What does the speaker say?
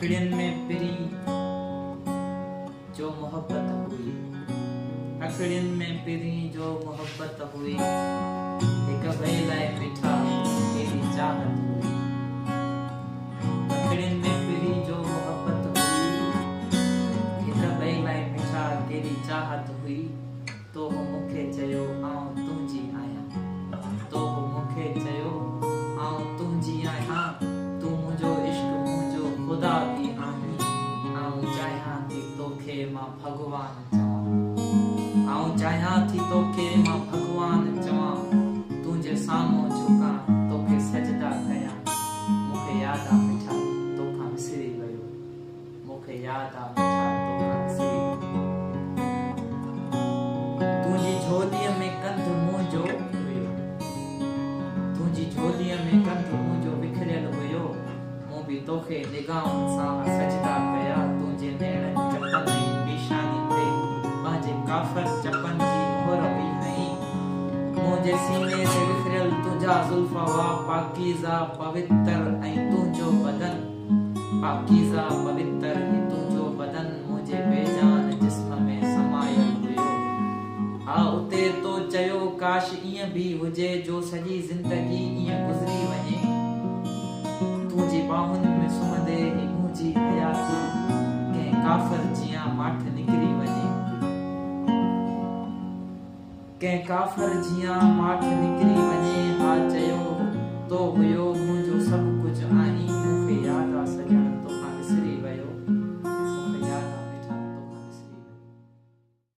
अखड़ियन में पिरी जो मोहब्बत हुई, अखड़ियन में पिरी जो मोहब्बत हुई, एक ॿिए लाइ मिठा केॾी चाहत हुई। अखड़ियन में पिरी जो मोहब्बत हुई, एक ॿिए लाइ मिठा केॾी चाहत हुई। तो मूंखे चयो आउं तुंहिंजी आहियां, तो मूंखे चयो आउं तुंहिंजी आहियां, तूं मुंहिंजो इश्क मुंहिंजो ख़ुदा बि आहीं। आउं चाहियां थी तोखे मां भॻवान चवां, आउं चाहियां थी तोखे मां भॻवान चवां, तुंहिंजे साम्हूं झुकां तोखे सजदा कयां। मूंखे यादि आहे मिठा तोखां विसरी वियो, मूंखे यादि आहे मिठा तोखां विसरी वियो। तुंहिंजी झोलीअ में कंध मुंहिंजो हुयो, तुंहिंजी झोलीअ में कंध मुंहिंजो विखरियल हुयो। मूं बि तोखे निगाहुनि सां सजदा कया, तुंहिंजे नेणनि चपनि ऐं पेशानी ते पंहिंजे काफ़र चपनि जी मोहर हुई हई। मुंहिंजे सीने ते विखरियल तुंहिंजा ज़ुल्फ़ हुआ पाकीज़ा पवित्र, ऐं तुंहिंजो बदन पाकीज़ा पवित्र ही तुंहिंजो बदन मुंहिंजे बेजान जिस्म में समायल हुयो। हा उते तो चयो काश ईअं बि हुजे जो सॼी ज़िंदगी ईअं गुज़री वञे, तुंहिंजी बाहुनि में सुम्हंदे ही मुंहिंजी हयाती कंहिं काफ़िर जियां माठ निकिरी वञे, कंहिं काफ़िर जियां माठ निकिरी वञे। हा चयो तो हुयो मुंहिंजो सभु कुझु आहीं,